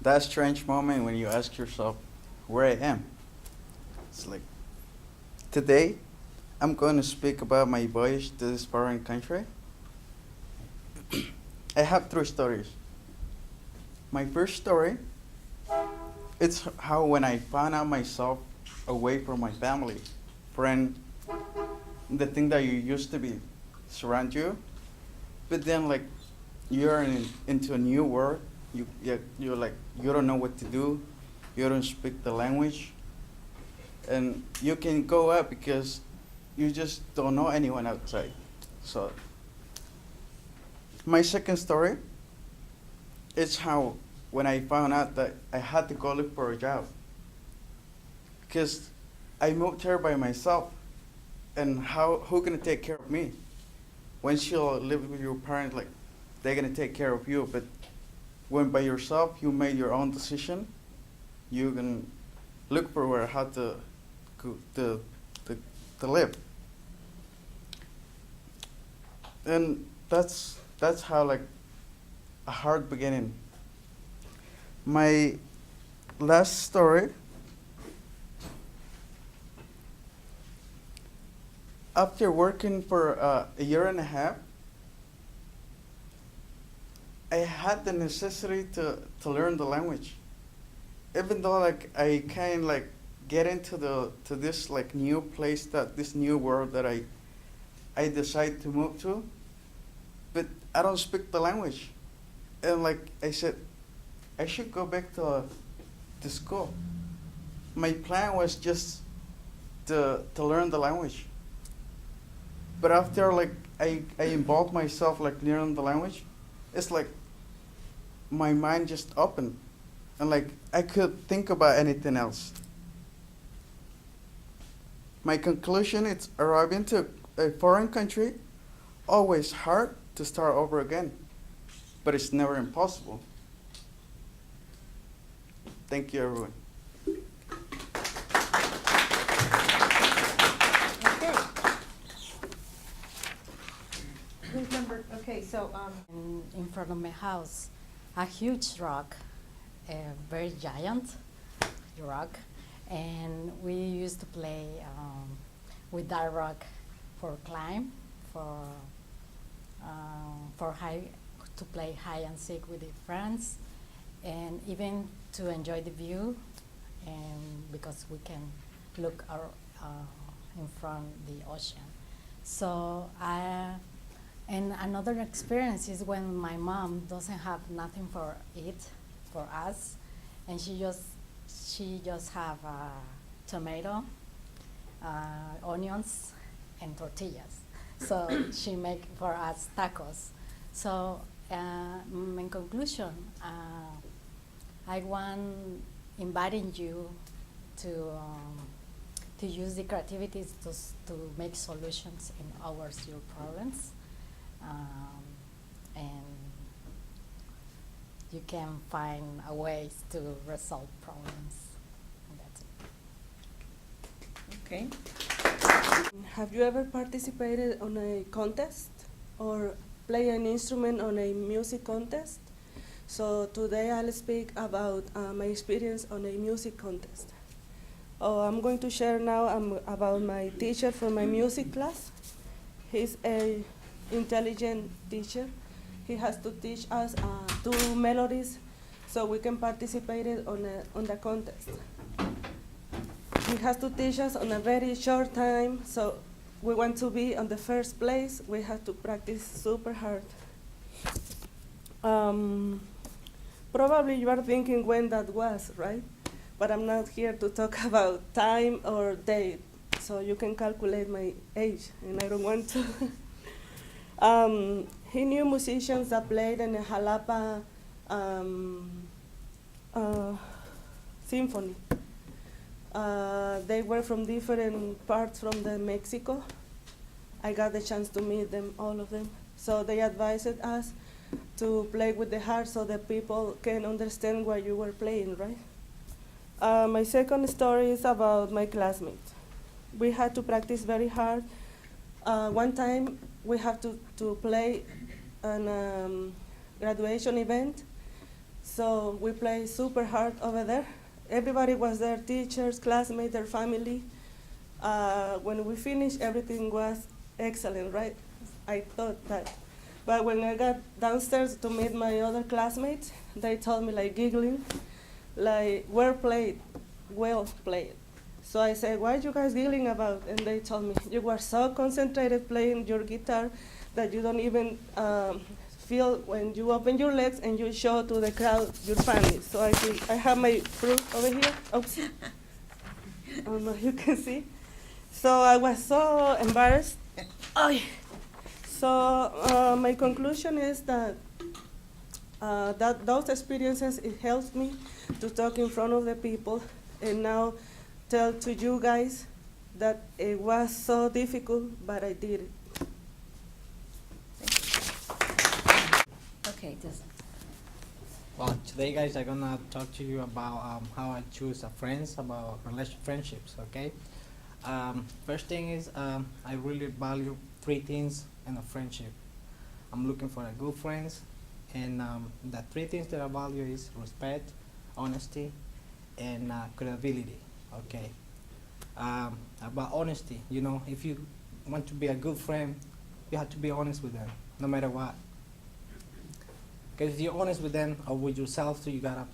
that strange moment when you ask yourself where I am. It's like today I'm going to speak about my voyage to this foreign country. I have three stories. My first story, it's how when I found out myself away from my family, friend, the thing that you used to be surround you, but then like you're into a new world. You're like you don't know what to do. You don't speak the language, and you can go out because you just don't know anyone outside. So my second story is how when I found out that I had to go look for a job because I moved here by myself, and who gonna take care of me? Once you live with your parents, like they're gonna take care of you. But when by yourself, you made your own decision. You can look for where how to to to live, and that's how like a hard beginning. My last story. After working for a year and a half, I had the necessity to learn the language. Even though like I can like get into the to this like new place that this new world that I decide to move to, but I don't speak the language. And like I said, I should go back to school. My plan was just to learn the language. But after like I involved myself like learning the language, it's like my mind just opened, and like I could think about anything else. My conclusion is arriving to a foreign country, always hard to start over again, but it's never impossible. Thank you, everyone. Okay. Who's number? Okay, so In front of my house, a huge rock, a very giant rock, and we used to play with that rock for climb, for high, to play hide and seek with the friends, and even to enjoy the view, and because we can look in front the ocean. So and another experience is when my mom doesn't have nothing for eat for us, and she just have tomato, onions, and tortillas. So she make for us tacos. So in conclusion, I want inviting you to use the creativity to make solutions in your problems, and you can find a ways to resolve problems. And that's it. okay. Have you ever participated on a contest or play an instrument on a music contest? So today I'll speak about my experience on a music contest. I'm going to share now about my teacher for my music class. He's a intelligent teacher. He has to teach us two melodies so we can participate on the contest. He has to teach us on a very short time, so we want to be on the first place. We have to practice super hard. Probably you are thinking when that was, right? But I'm not here to talk about time or date, so you can calculate my age, and I don't want to. He knew musicians that played in the Jalapa symphony. They were from different parts from Mexico. I got the chance to meet them, all of them. So they advised us to play with the heart so that people can understand what you were playing, right? My second story is about my classmates. We had to practice very hard. One time we have to play an graduation event. So we played super hard over there. Everybody was there, teachers, classmates, their family. When we finished, everything was excellent, right? I thought that. But when I got downstairs to meet my other classmates, they told me, like, giggling, like, well played, well played. So I said, what are you guys giggling about? And they told me, you were so concentrated playing your guitar that you don't even feel when you open your legs and you show to the crowd your family. So I have my proof over here. Oops. I don't know if you can see. So I was so embarrassed. Oh. So my conclusion is that those experiences, it helps me to talk in front of the people and now tell to you guys that it was so difficult, but I did it. Okay, just, Well, today, guys, I'm gonna talk to you about how I choose friends, about friendships. Okay. First thing is I really value 3 things in a friendship. I'm looking for a good friends, and the 3 things that I value is respect, honesty, and credibility. Okay. About honesty, you know, if you want to be a good friend, you have to be honest with them, no matter what. Because if you're honest with them or with yourself, so you gotta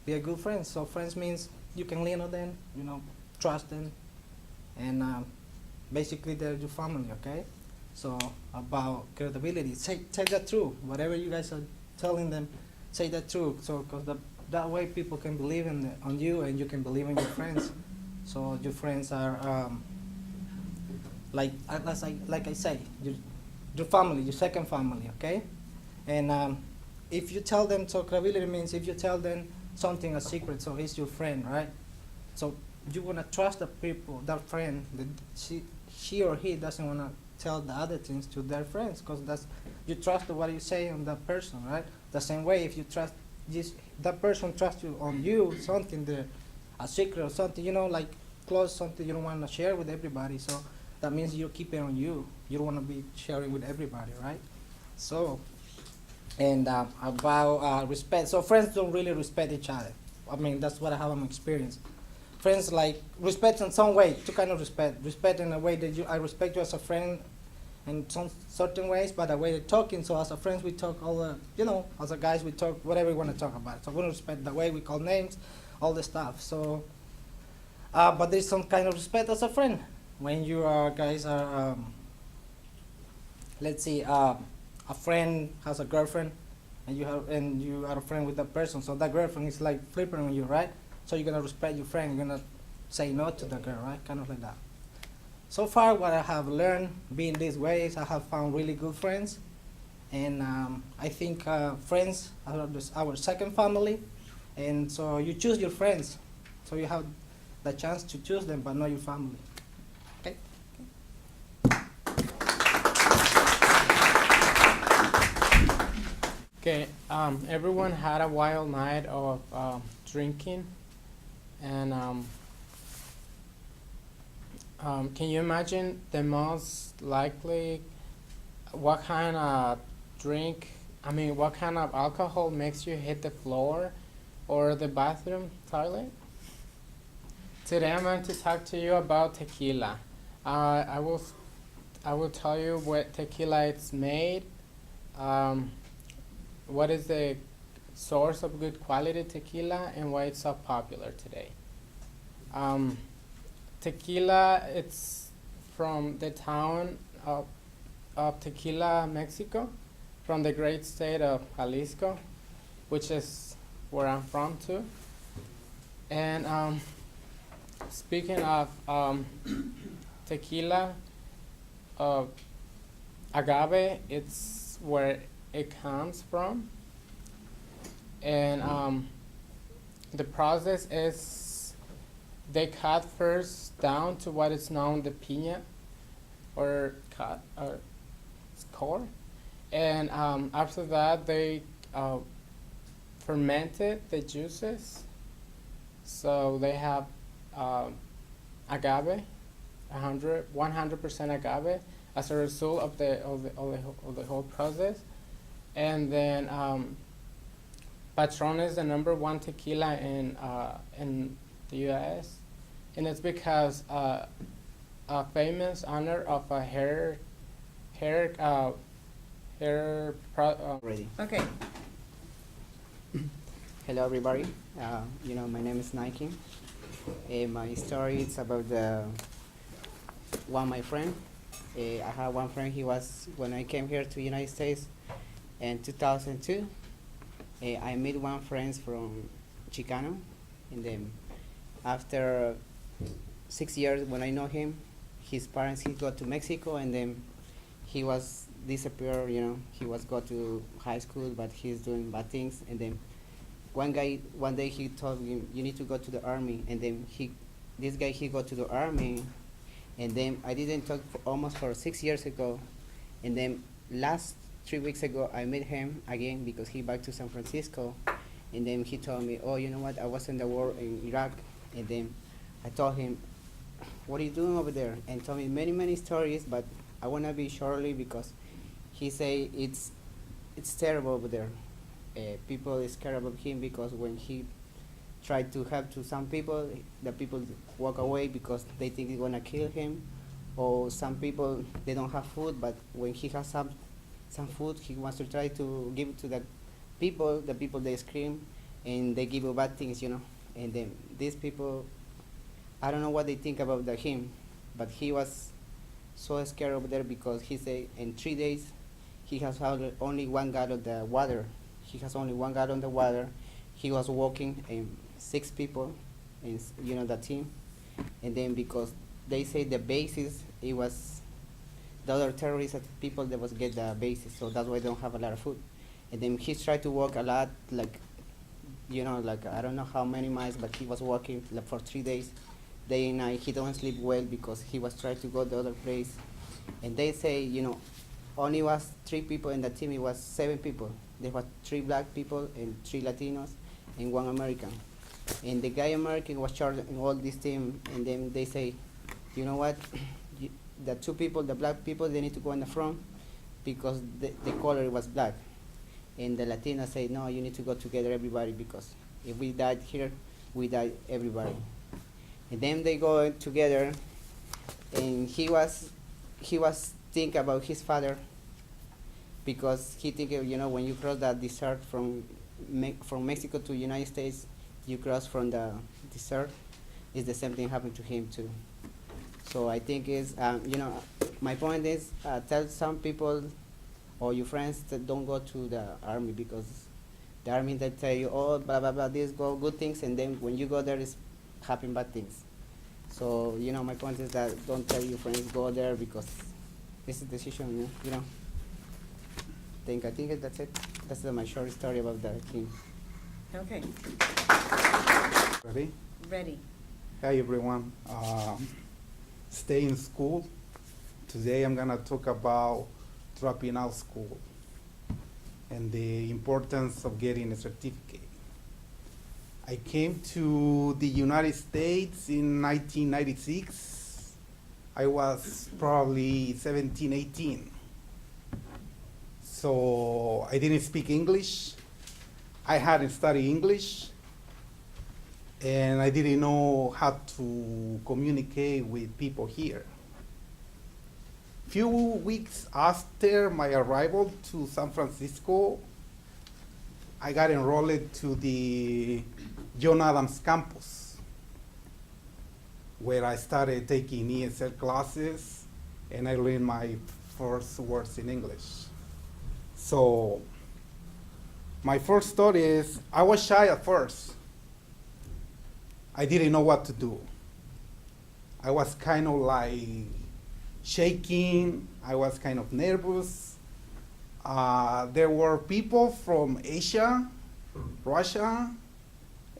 be a good friend. So friends means you can lean on them, you know, trust them, and basically they're your family, okay? So about credibility, say that true. Whatever you guys are telling them, say that true. So because that way people can believe on you, and you can believe in your friends. So your friends are like I say, your family, your second family, okay? And if you tell them, so credibility means if you tell them something, a secret, so he's your friend, right? So you wanna trust the people, that friend, that she or he doesn't wanna tell the other things to their friends, because you trust what you say on that person, right? The same way, if you trust that person trusts you on you, something there, a secret or something, you know, like close something you don't want to share with everybody. So that means you keep it on you. You don't want to be sharing with everybody, right? So, and about respect. So friends don't really respect each other. I mean, that's what I have in experience. Friends like respect in some way, two kind of respect. Respect in a way that I respect you as a friend in some certain ways, but the way they're talking, so as a friends we talk all the, you know, as a guys we talk whatever we want to talk about. So we respect the way we call names, all the stuff. So, but there's some kind of respect as a friend. When you guys are, let's see, a friend has a girlfriend, and you are a friend with that person. So that girlfriend is like flipping on you, right? So you're gonna respect your friend. You're gonna say no to the girl, right? Kind of like that. So far, what I have learned being these ways, I have found really good friends, and I think friends are our second family, and so you choose your friends, so you have the chance to choose them, but not your family. Okay. Okay, everyone had a wild night of drinking, and can you imagine the most likely what kind of what kind of alcohol makes you hit the floor or the bathroom toilet? Today I'm going to talk to you about tequila. I will tell you what tequila is made, what is the source of good quality tequila, and why it's so popular today. Tequila, it's from the town of Tequila, Mexico, from the great state of Jalisco, which is where I'm from too. And speaking of tequila, agave, it's where it comes from. And the process is they cut first down to what is known the piña, or cut, or core, and after that they fermented the juices. So they have agave, 100% agave as a result of the whole process, and then Patron is the #1 tequila in the U.S., and it's because a famous owner of a hair Ready. Okay. Hello, everybody. My name is Nike. My story is about my friend. I had one friend. He was when I came here to the United States in 2002. I met one friend from Chicano, and then after 6 years, when I know him, his parents he got to Mexico, and then he was disappeared. He was go to high school, but he's doing bad things, and then one day he told him you need to go to the army, and then this guy go to the army, and then I didn't talk almost for 6 years ago, and then last 3 weeks ago I met him again because he back to San Francisco, and then he told me, oh, you know what, I was in the war in Iraq, and then I told him, what are you doing over there, and told me many stories, but I want to be shortly because he say it's terrible over there. People is scared about him because when he tried to help to some people, the people walk away because they think it's gonna kill him, or some people they don't have food, but when he has some food, he wants to try to give it to the people they scream and they give you bad things, and then these people, I don't know what they think about him, but he was so scared over there because he said in 3 days he has had only 1 gallon of the water. He has only 1 gallon of the water. He was walking and 6 people, in the team, and then because they say the bases, it was the other terrorists people that was get the bases, so that's why they don't have a lot of food. And then he tried to walk a lot, like I don't know how many miles, but he was walking like for 3 days, day and night. He don't sleep well because he was trying to go to the other place, and they say only was 3 people in the team. It was 7 people. There were 3 black people and 3 Latinos and 1 American. And the guy American was charged in all this team. And then they say, you know what? The 2 people, the black people, they need to go in the front because the color was black. And the Latinos say, no, you need to go together, everybody, because if we died here, we died everybody. And then they go together, and he was thinking about his father, because he think, when you cross that desert from Mexico to United States, you cross from the desert, it's the same thing happened to him too. So I think is, my point is, tell some people or your friends that don't go to the army, because the army they tell you, oh, blah blah blah, these go good things, and then when you go there, it's happen bad things. So my point is that don't tell your friends go there because this is decision, I think that's it. That's my short story about the king. Okay. Ready? Ready. Hi everyone. Stay in school. Today I'm gonna talk about dropping out school and the importance of getting a certificate. I came to the United States in 1996. I was probably 17, 18. So I didn't speak English. I hadn't studied English. And I didn't know how to communicate with people here. Few weeks after my arrival to San Francisco, I got enrolled to the John Adams campus, where I started taking ESL classes and I learned my first words in English. So my first story is, I was shy at first. I didn't know what to do. I was kind of like shaking. I was kind of nervous. There were people from Asia, Russia,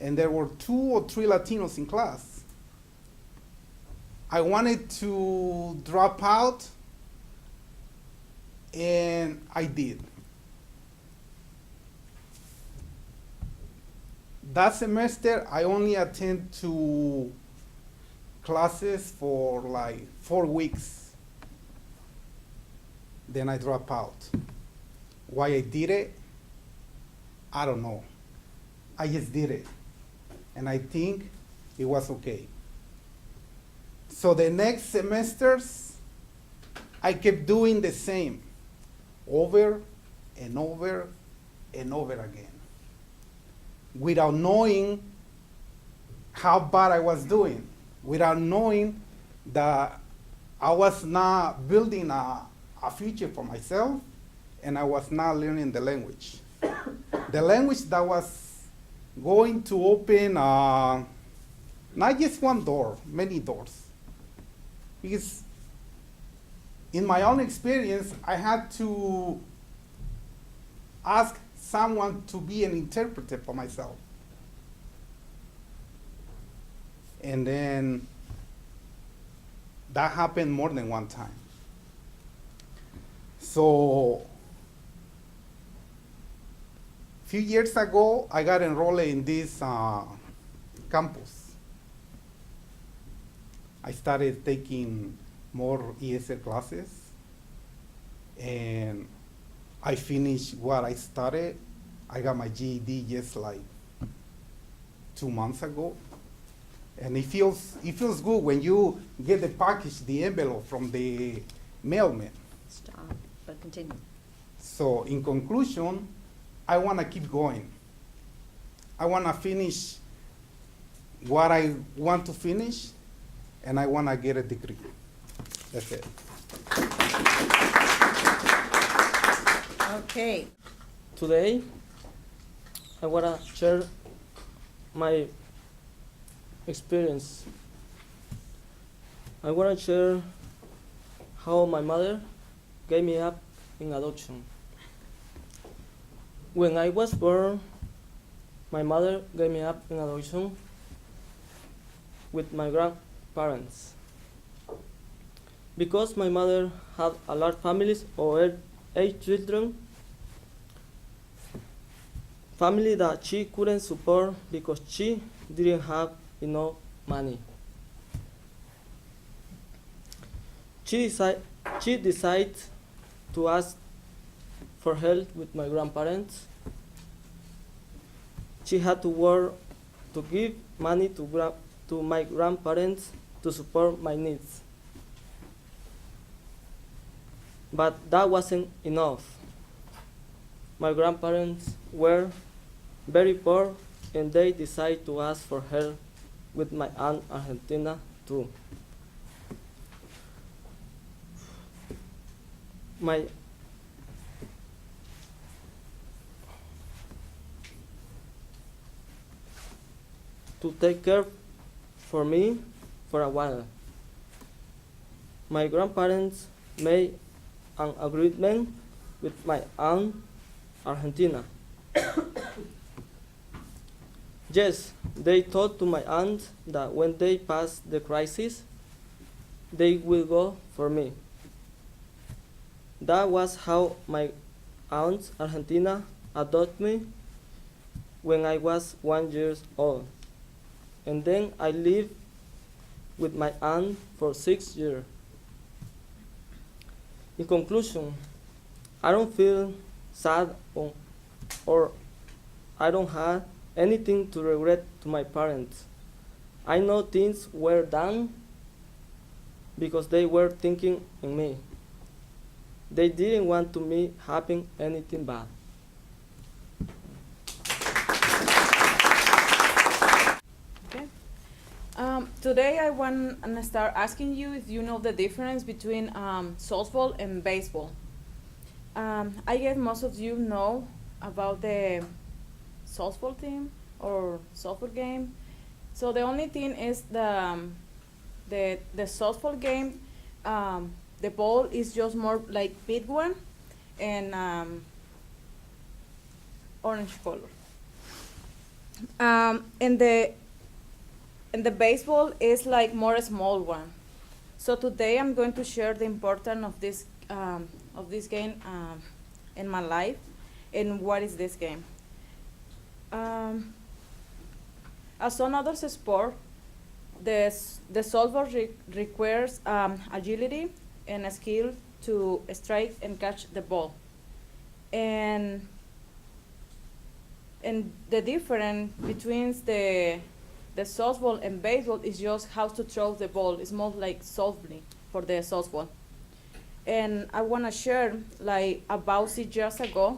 and there were 2 or 3 Latinos in class. I wanted to drop out, and I did. That semester, I only attended 2 classes for like 4 weeks. Then I dropped out. Why I did it, I don't know. I just did it. And I think it was okay. So the next semesters, I kept doing the same over and over and over again without knowing how bad I was doing, without knowing that I was not building a future for myself and I was not learning the language. The language that was going to open not just one door, many doors. Because in my own experience, I had to ask someone to be an interpreter for myself. And then that happened more than one time. So a few years ago, I got enrolled in this campus. I started taking more ESL classes, and I finished what I started. I got my GED just like 2 months ago. And it feels good when you get the package, the envelope from the mailman. Stop, but continue. So in conclusion, I want to keep going. I want to finish what I want to finish, and I want to get a degree. That's it. Okay. Today, I want to share my experience. I want to share how my mother gave me up in adoption. When I was born, my mother gave me up in adoption with my grandparents. Because my mother had a large families of 8 children, family that she couldn't support because she didn't have enough money. She decided to ask for help with my grandparents. She had to work to give money to my grandparents to support my needs. But that wasn't enough. My grandparents were very poor, and they decided to ask for help with my aunt Argentina too. To take care for me for a while. My grandparents made an agreement with my aunt Argentina. Yes, they told to my aunt that when they pass the crisis, they will go for me. That was how my aunt Argentina adopted me when I was 1 year old. And then I lived with my aunt for 6 years. In conclusion, I don't feel sad or I don't have anything to regret to my parents. I know things were done because they were thinking in me. They didn't want to me happen anything bad. Okay. Today I want to start asking you if you know the difference between softball and baseball. I guess most of you know about the softball team or softball game. So the only thing is the softball game, the ball is just more like big one and orange color. And the baseball is like more small one. So today I'm going to share the importance of this game in my life and what is this game. As on other sport, the softball requires agility and a skill to strike and catch the ball. And And the difference between the softball and baseball is just how to throw the ball. It's more like softly for the softball. And I want to share, like about 6 years ago,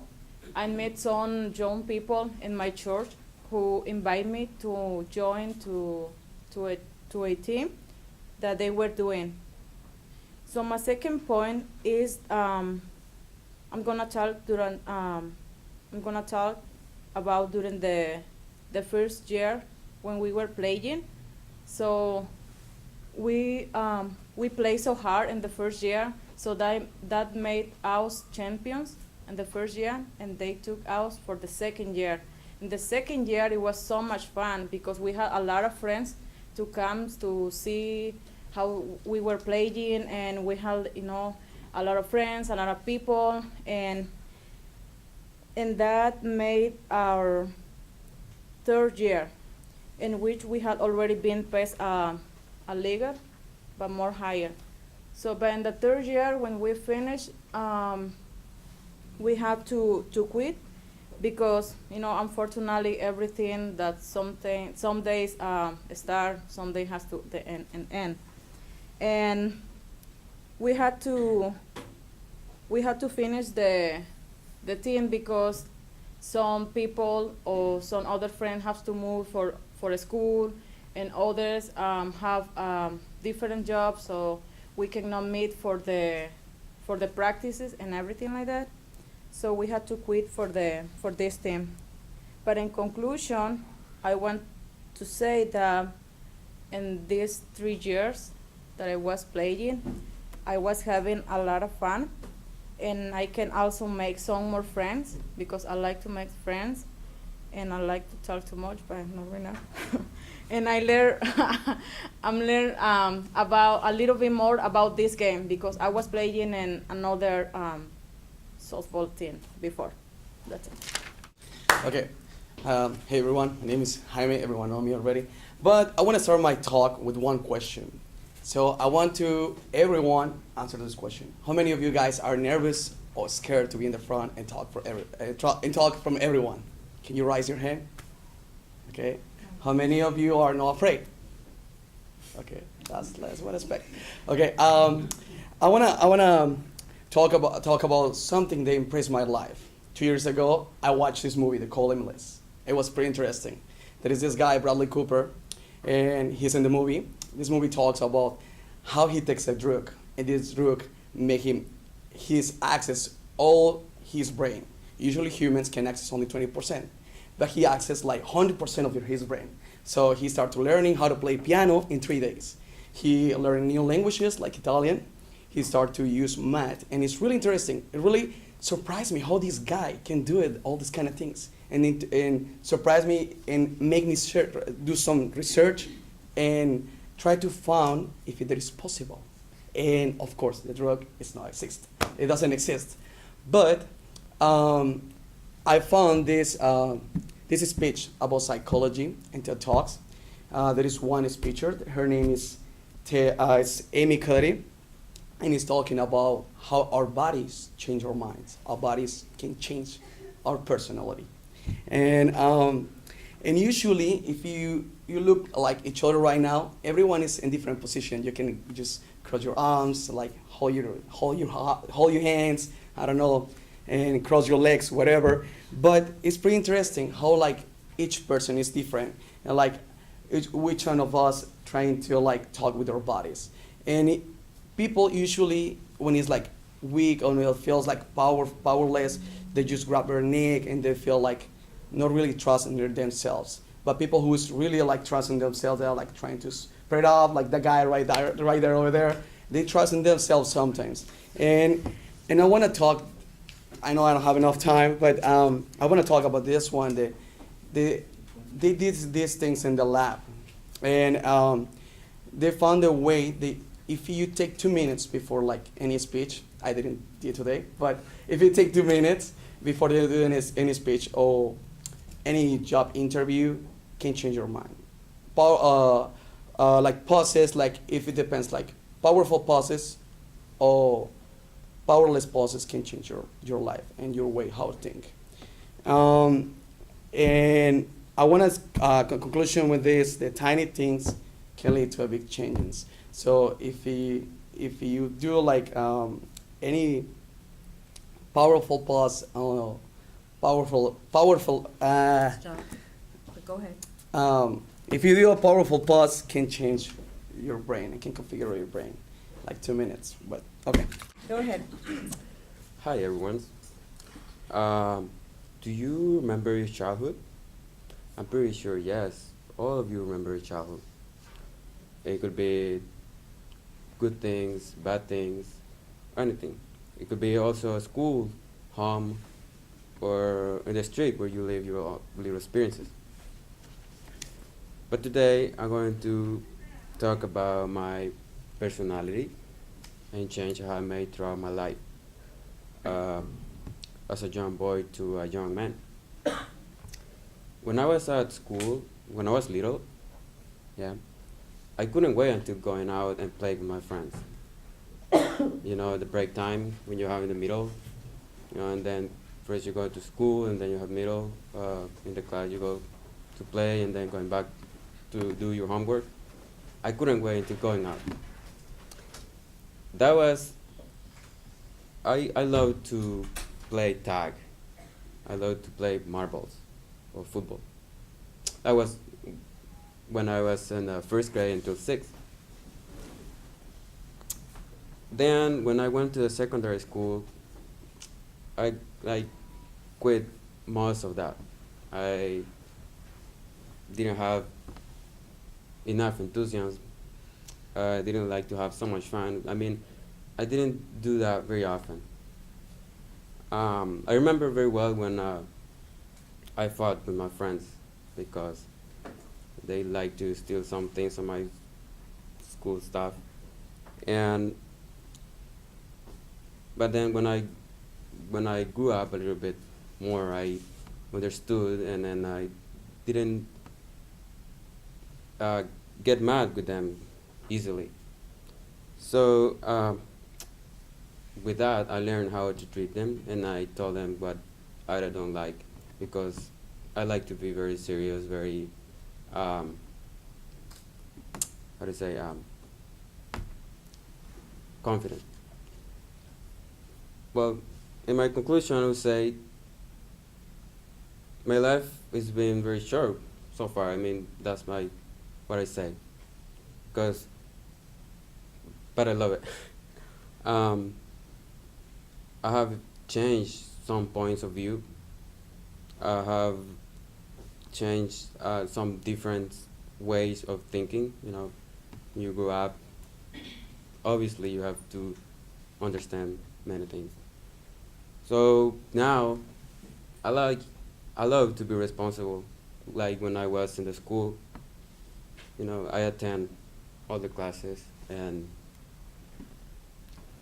I met some young people in my church who invited me to join to a team that they were doing. So my second point is I'm gonna talk about during the first year when we were playing. So we played so hard in the first year, so that made us champions in the first year, and they took us for the second year. In the second year, it was so much fun because we had a lot of friends to come to see how we were playing, and we had, a lot of friends, a lot of people, and that made our third year, in which we had already been past a league, but more higher. So, but in the third year, when we finished, we had to quit because, unfortunately, everything that some days start, some days has to end. And we had to finish the team because some people or some other friends have to move for a school, and others have different jobs, so we cannot meet for the practices and everything like that. So we had to quit for this team. But in conclusion, I want to say that in these 3 years that I was playing, I was having a lot of fun, and I can also make some more friends because I like to make friends, and I like to talk too much, but not right now. And I learn about a little bit more about this game because I was playing in another softball team before. That's it. Okay. Hey everyone, my name is Jaime. Everyone know me already. But I want to start my talk with one question. So I want to everyone answer this question. How many of you guys are nervous or scared to be in the front and talk talk from everyone? Can you raise your hand? Okay. How many of you are not afraid? Okay, that's what I expect. Okay. I wanna talk about something that impressed my life. 2 years ago, I watched this movie, The Call Limitless. It was pretty interesting. There is this guy, Bradley Cooper, and he's in the movie. This movie talks about how he takes a drug, and this drug make him access all his brain. Usually humans can access only 20%, but he accessed like 100% of his brain. So he started learning how to play piano in 3 days. He learned new languages like Italian. He started to use math, and it's really interesting. It really surprised me how this guy can do it, all these kind of things, and surprised me and make me do some research and try to find if it is possible. And of course, the drug is not exist. It doesn't exist. But I found this speech about psychology in TED Talks. There is one speaker. Her name is Amy Cuddy. And he's talking about how our bodies change our minds. Our bodies can change our personality. And usually, if you look like each other right now, everyone is in different position. You can just cross your arms, like hold your hands, I don't know, and cross your legs, whatever. But it's pretty interesting how like each person is different, and like which one of us trying to like talk with our bodies. And people usually, when it's like weak or when it feels like powerless, they just grab their neck and they feel like not really trusting themselves. But people who is really like trusting themselves, they're like trying to spread out, like the guy right there over there. They trust in themselves sometimes. And I want to talk. I know I don't have enough time, but I want to talk about this one. They did these things in the lab, and they found a way. If you take 2 minutes before like any speech, I didn't do today, but if you take 2 minutes before they do any speech or any job interview, can change your mind. Like pauses, like if it depends, like powerful pauses or powerless pauses can change your life and your way how to think. And I want to conclusion with this: the tiny things can lead to a big changes. So if you do like any powerful pause, powerful. Stop. But go ahead. If you do a powerful pause, can change your brain. It can configure your brain, like 2 minutes. But okay. Go ahead. Hi everyone. Do you remember your childhood? I'm pretty sure yes. All of you remember your childhood. It could be good things, bad things, anything. It could be also a school, home, or in the street where you live your little experiences. But today I'm going to talk about my personality and change how I made throughout my life. As a young boy to a young man. When I was at school, when I was little, yeah, I couldn't wait until going out and playing with my friends. You know, the break time when you have in the middle, you know, and then first you go to school and then you have middle, in the class you go to play and then going back to do your homework. I couldn't wait until going out. That was, I love to play tag. I love to play marbles or football. That was when I was in the first grade until sixth. Then when I went to the secondary school, I quit most of that. I didn't have enough enthusiasm. I didn't like to have so much fun. I mean, I didn't do that very often. I remember very well when I fought with my friends because they like to steal some things of my school stuff. But then when I grew up a little bit more, I understood, and then I didn't get mad with them easily. So with that, I learned how to treat them, and I told them what I don't like, because I like to be very serious, very, how to say, confident. Well, in my conclusion, I would say my life has been very short so far. I mean, that's what I say, but I love it. I have changed some points of view. I have changed some different ways of thinking. You know, when you grow up, obviously you have to understand many things. So now, I love to be responsible. Like when I was in the school, you know, I attend all the classes, and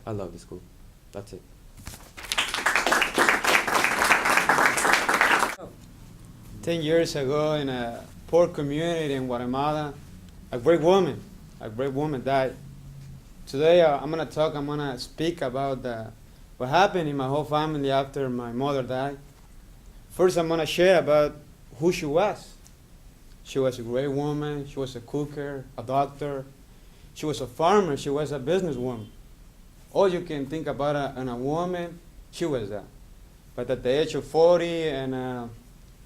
I love the school. That's it. 10 years ago, in a poor community in Guatemala, a great woman died. Today I'm going to speak about what happened in my whole family after my mother died. First, I'm going to share about who she was. She was a great woman. She was a cooker, a doctor. She was a farmer. She was a businesswoman. All you can think about in a woman, she was that. But at the age of 40, and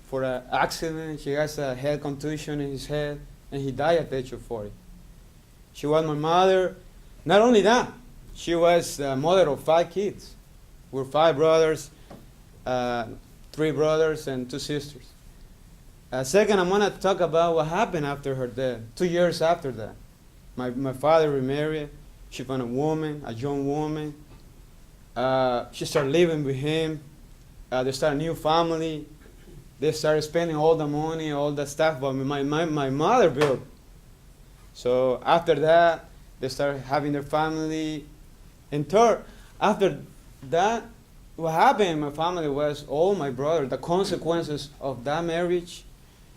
for an accident, she has a head contusion in his head, and he died at the age of 40. She was my mother. Not only that, she was the mother of 5 kids. We're 5 brothers, 3 brothers, and 2 sisters. Second, I'm going to talk about what happened after her death, 2 years after that. My father remarried. She found a young woman. She started living with him. They started a new family. They started spending all the money, all the stuff but my mother built. So after that, they started having their family. And third, after that, what happened in my family was all my brothers, the consequences of that marriage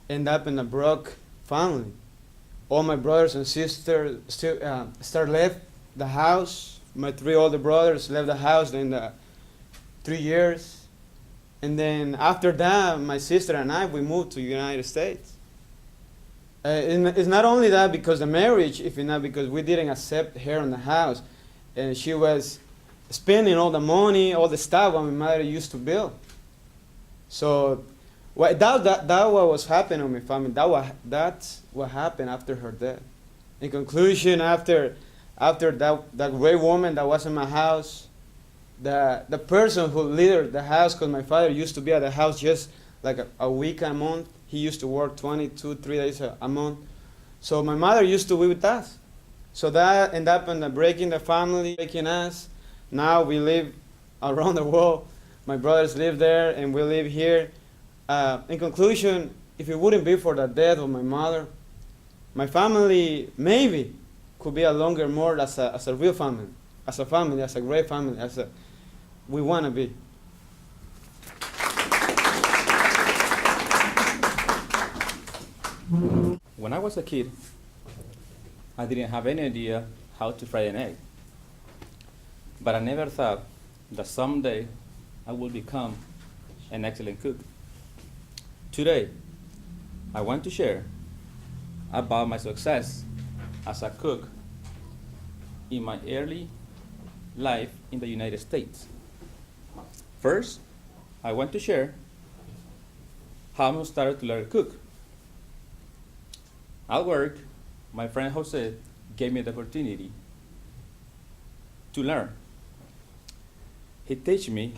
ended up in a broke family. All my brothers and sisters still left the house. My 3 older brothers left the house in the 3 years. And then after that, my sister and I, we moved to United States. It's not only that because the marriage, if it's not because we didn't accept her in the house, and she was spending all the money, all the stuff that my mother used to build. So that what was happening with my family. That's what happened after her death. In conclusion, after that great woman that was in my house, the person who led the house, because my father used to be at the house just like a week a month. He used to work 22, 3 days a month. So my mother used to be with us. So that ended up in breaking the family, breaking us. Now we live around the world. My brothers live there and we live here. In conclusion, if it wouldn't be for the death of my mother, my family maybe could be a longer more as a real family, as a great family, we want to be. When I was a kid, I didn't have any idea how to fry an egg. But I never thought that someday I will become an excellent cook. Today, I want to share about my success as a cook in my early life in the United States. First, I want to share how I started to learn to cook. At work, my friend Jose gave me the opportunity to learn. He taught me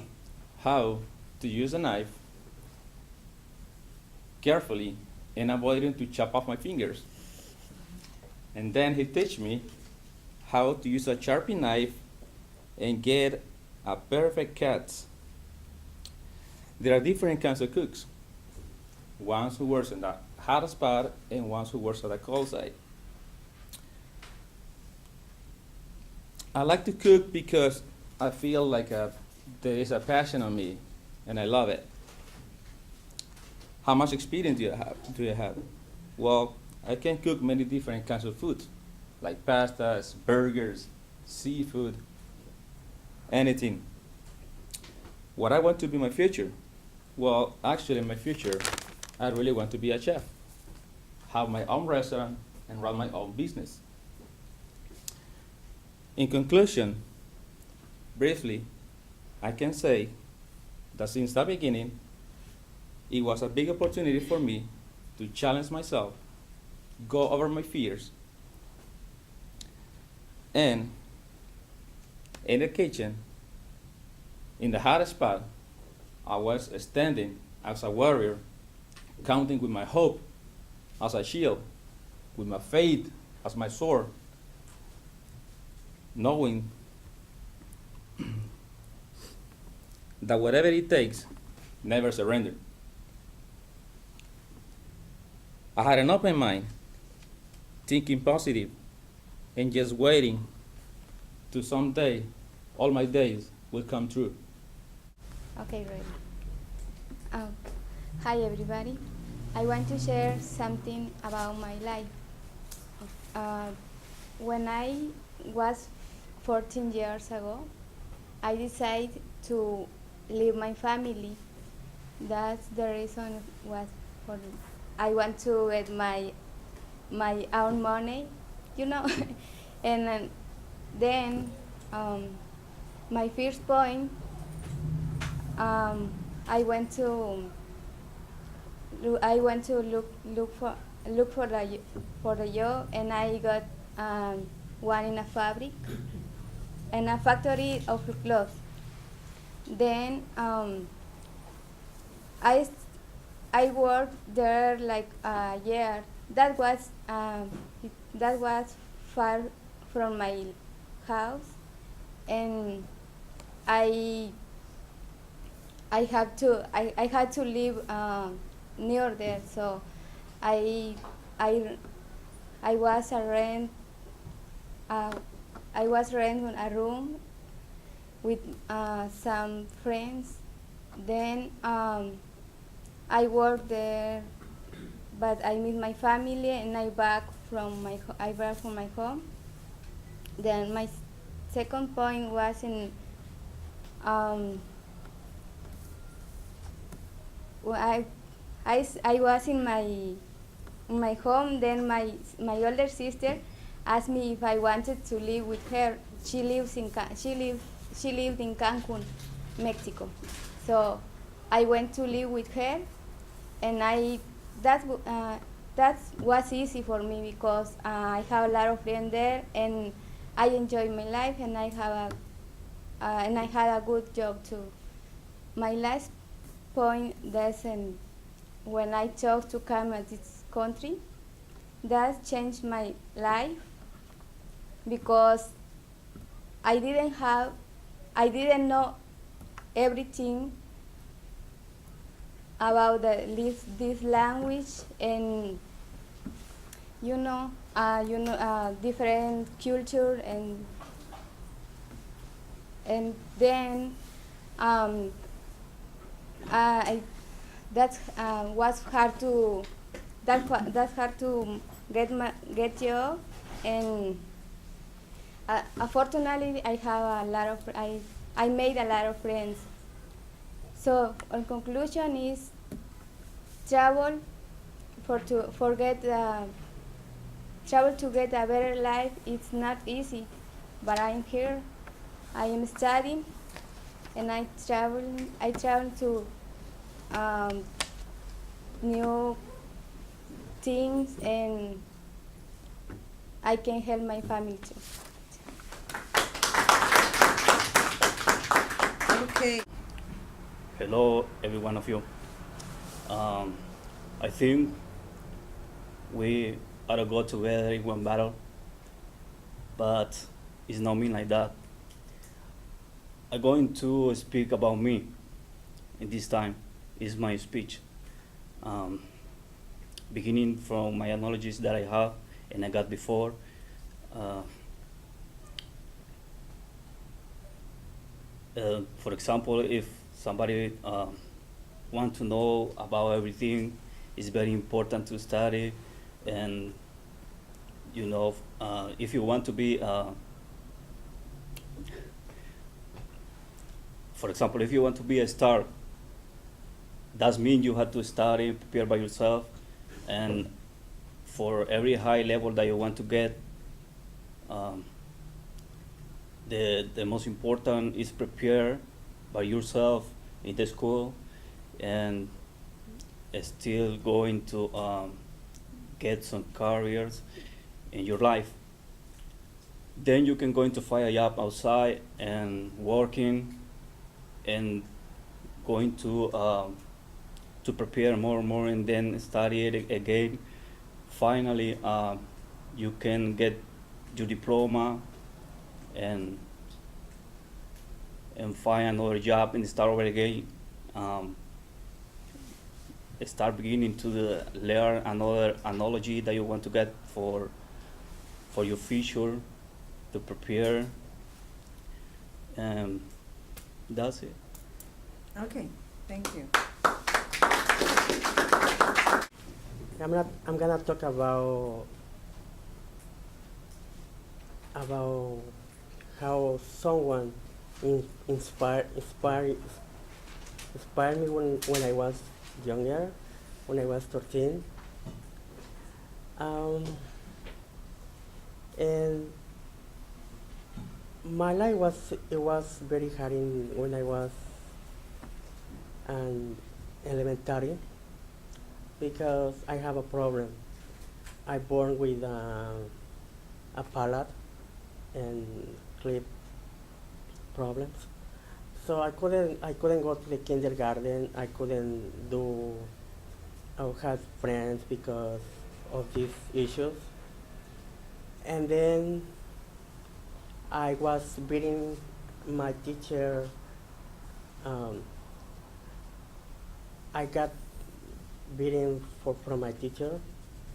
how to use a knife carefully and avoiding to chop off my fingers. And then he taught me how to use a sharpening knife and get a perfect cut. There are different kinds of cooks. Ones who works in the hot spot and ones who works at the cold side. I like to cook because I feel like there is a passion on me and I love it. How much experience do you have? Well, I can cook many different kinds of food, like pastas, burgers, seafood, anything. What I want to be in my future? Well, actually in my future, I really want to be a chef, have my own restaurant, and run my own business. In conclusion, briefly, I can say that since the beginning, it was a big opportunity for me to challenge myself, go over my fears, and in the kitchen, in the hot spot, I was standing as a warrior, counting with my hope as a shield, with my faith as my sword, knowing that whatever it takes, never surrender. I had an open mind, thinking positive, and just waiting to someday all my days will come true. Okay, ready. Hi everybody. I want to share something about my life. When I was 14 years ago, I decided to leave my family. That's the reason was for I want to get my own money, and then my first point, I went to look for the job, and I got one in a fabric, in a factory of clothes. Then I worked there like a year. That was far from my house, and I had to live near there. So I was renting a room with some friends. Then I worked there, but I meet my family, and I back from my home. Then my second point was in I was in my home. Then my older sister asked me if I wanted to live with her. She lived in Cancun, Mexico. So I went to live with her, and that was easy for me because I have a lot of friends there, and I enjoy my life, and I had a good job too. My last point is when I chose to come to this country, that changed my life because I didn't know everything about this language, and different culture, and then that's hard to get job, and unfortunately I made a lot of friends. So, in conclusion, is travel travel to get a better life. It's not easy, but I'm here. I am studying, and I travel to new things, and I can help my family too. Okay. Hello, every one of you. I think we ought to go together in one battle, but it's not mean like that. I'm going to speak about me, and this time is my speech. Beginning from my analogies that I have and I got before. For example, if somebody wants to know about everything, it's very important to study. And if you want to be, for example, if you want to be a star, that means you have to study, prepare by yourself, and for every high level that you want to get, the most important is prepare by yourself in the school, and still going to get some careers in your life. Then you can go into find a job outside and working and going to prepare more and more, and then study it again. Finally, you can get your diploma and find another job and start over again. Start beginning to learn another analogy that you want to get for your future, to prepare, and that's it. Okay, thank you. I'm gonna talk about how someone inspired me when I was younger, when I was 13. And my life was very hard when I was elementary, because I have a problem. I born with a palate and clip problems, so I couldn't go to the kindergarten. I couldn't have friends because of these issues. And then I was beating my teacher. I got beaten from my teacher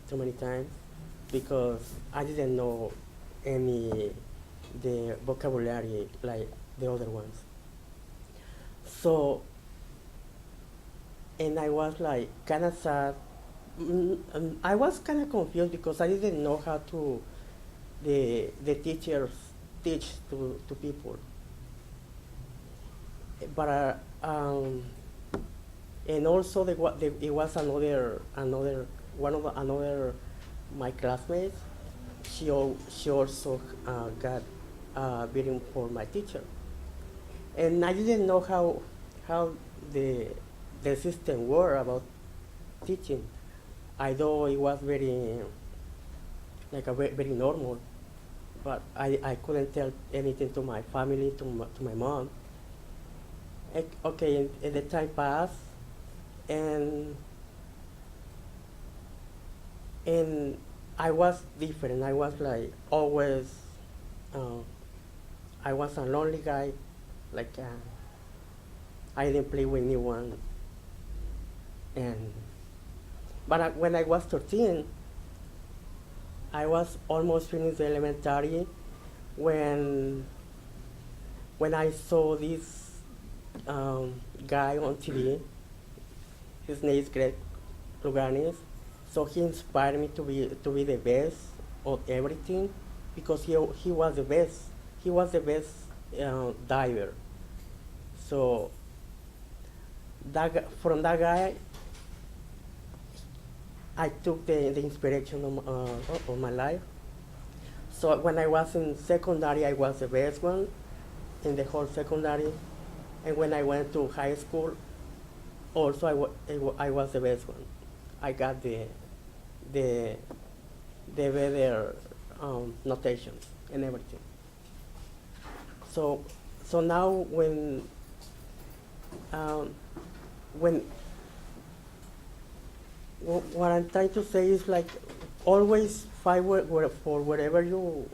too many times because I didn't know the vocabulary like the other ones. So, and I was like kind of sad. I was kind of confused because I didn't know how to the teachers teach to people. But And also it was another another my classmates. She also got beating for my teacher, and I didn't know how the system worked about teaching. I thought it was very like a very normal, but I couldn't tell anything to my family, to my mom. Okay, and the time passed, and I was different. I was like always. I was a lonely guy. Like I didn't play with anyone. But when I was 13, I was almost finished the elementary when I saw this guy on TV. His name is Greg Luganis. So he inspired me to be the best of everything, because he was the best. He was the best diver. So from that guy, I took the inspiration of my life. So when I was in secondary, I was the best one in the whole secondary. And when I went to high school, also I was the best one. I got the better notations and everything. So now what I'm trying to say is like always fight for whatever you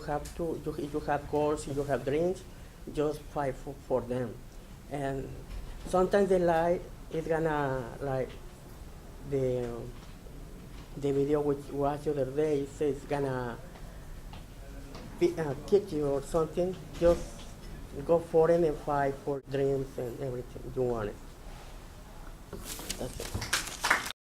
have to. If you have goals, if you have dreams, just fight for them. And sometimes the lie is gonna, like the video which watched the other day, it says gonna kick you or something. Just go for it and fight for dreams and everything you want it. That's it.